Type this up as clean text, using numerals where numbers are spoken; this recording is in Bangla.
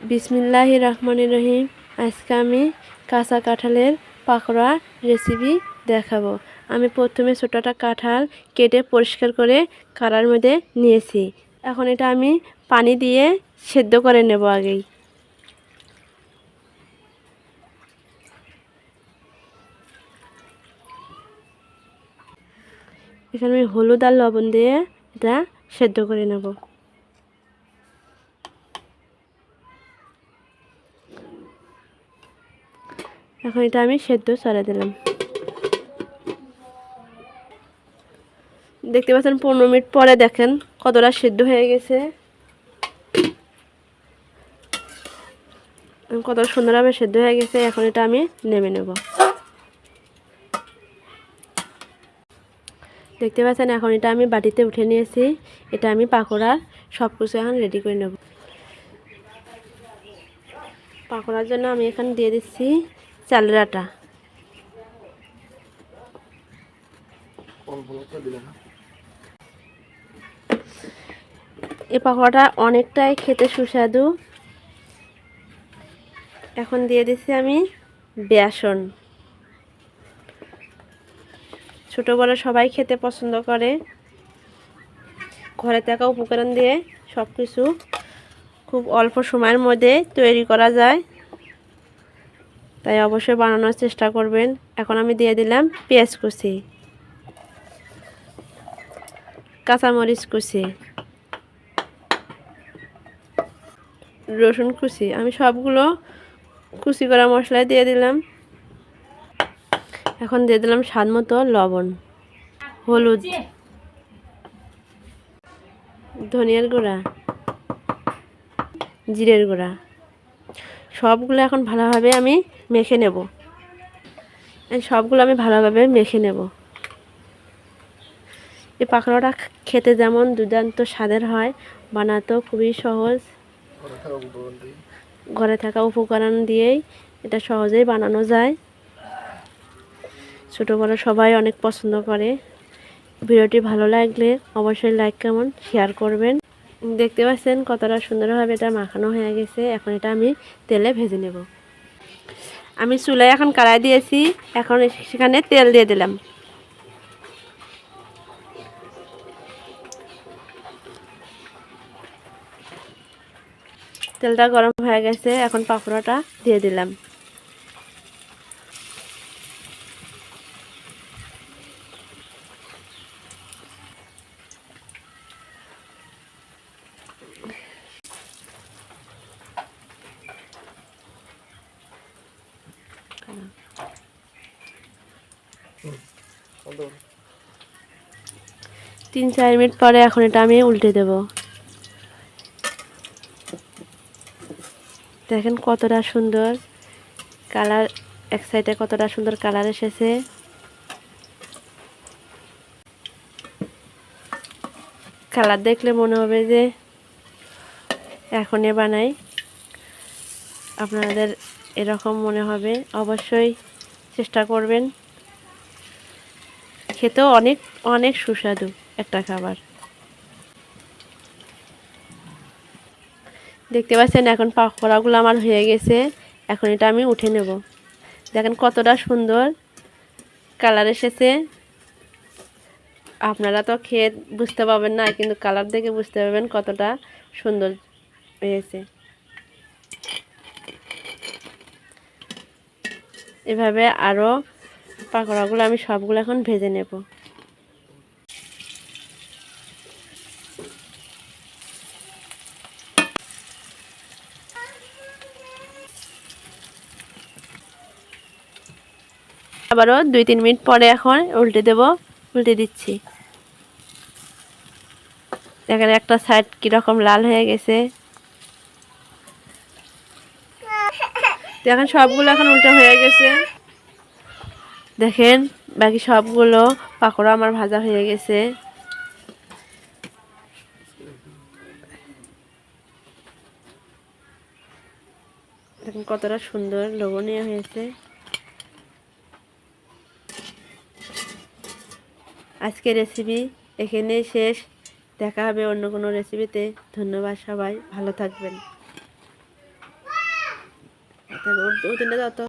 বিসমিল্লাহির রহমানির রহিম। আজকে আমি কাঁচা কাঁঠালের পাকোড়া রেসিপি দেখাবো। আমি প্রথমে ছোটটা কাঁঠাল কেটে পরিষ্কার করে কড়াইর মধ্যে নিয়েছি। এখন এটা আমি পানি দিয়ে সেদ্ধ করে নেব। আগেই এখানে আমি হলুদ আর লবণ দিয়ে এটা সেদ্ধ করে নেব। এখন এটা আমি সেদ্ধ চড়া দিলাম। দেখতে পাচ্ছেন 15 মিনিট পরে দেখেন কতটা সেদ্ধ হয়ে গেছে, কত সুন্দরভাবে সেদ্ধ হয়ে গেছে। এখন এটা আমি নেমে নেব। দেখতে পাচ্ছেন এখন এটা আমি বাটিতে উঠে নিয়েছি। এটা আমি পাকোড়া সব কিছু এখন রেডি করে নেব। পাকোড়ার জন্য আমি এখানে দিয়ে দিচ্ছি চালের আটা। এই পাকোড়াটা অনেকটাই খেতে সুস্বাদু। এখন দিয়ে দিচ্ছি আমি বেসন। ছোট বড় সবাই খেতে পছন্দ করে। ঘরে থাকা উপকরণ দিয়ে সব কিছু খুব অল্প সময়ের মধ্যে তৈরি করা যায়, তাই অবশ্যই বানানোর চেষ্টা করবেন। এখন আমি দিয়ে দিলাম পেঁয়াজ কুচি, কাঁচামরিচ কুচি, রসুন কুচি। আমি সবগুলো কুচি করা মশলা দিয়ে দিলাম। এখন দিয়ে দিলাম স্বাদ মতো লবণ, হলুদ, ধনিয়ার গুঁড়া, জিরের গুঁড়া। সবগুলো এখন ভালোভাবে আমি মেখে নেব। সবগুলো আমি ভালোভাবে মেখে নেব। এই পাকোড়াটা খেতে যেমন দুর্দান্ত স্বাদের হয়, বানাতেও খুবই সহজ। ঘরে থাকা উপকরণ দিয়েই এটা সহজেই বানানো যায়। ছোটো বড়ো সবাই অনেক পছন্দ করে। ভিডিওটি ভালো লাগলে অবশ্যই লাইক কমেন্ট শেয়ার করবেন। দেখতে পাচ্ছেন কতটা সুন্দরভাবে এটা মাখানো হয়ে গেছে। এখন এটা আমি তেলে ভেজে নেব। আমি চুলায় এখন কড়াই দিয়েছি। এখন সেখানে তেল দিয়ে দিলাম। তেলটা গরম হয়ে গেছে। এখন পাকোড়াটা দিয়ে দিলাম। তিন 4 মিনিট পরে এখন এটা আমি উল্টে দেব। দেখেন কতটা সুন্দর কালার, এক সাইডে কতটা সুন্দর কালার এসেছে। কালার দেখলে মনে হবে যে এখনই বানাই। আপনাদের এরকম মনে হবে, অবশ্যই চেষ্টা করবেন। খেতেও অনেক অনেক সুস্বাদু একটা খাবার। দেখতে পাচ্ছেন এখন পাকোড়াগুলো আমার হয়ে গেছে। এখন এটা আমি উঠে নেব। দেখেন কতটা সুন্দর কালার এসেছে। আপনারা তো খেয়ে বুঝতে পারবেন না, কিন্তু কালার দেখে বুঝতে পারবেন কতটা সুন্দর হয়েছে। এভাবে আরও পাকোড়াগুলো আমি সবগুলো এখন ভেজে নেব। আবারও 2-3 মিনিট পরে এখন উল্টে দেব। উল্টে দিচ্ছি। দেখেন একটা সাইড কীরকম লাল হয়ে গেছে। দেখেন সবগুলো এখন উল্টো হয়ে গেছে। দেখেন বাকি সবগুলো পাকোড়া আমার ভাজা হয়ে গেছে। দেখেন কতটা সুন্দর লোভনীয় হয়েছে। আজকের রেসিপি এখানেই শেষ। দেখা হবে অন্য কোনো রেসিপিতে। ধন্যবাদ, সবাই ভালো থাকবেন। থাকবে। ওর তিনটা যত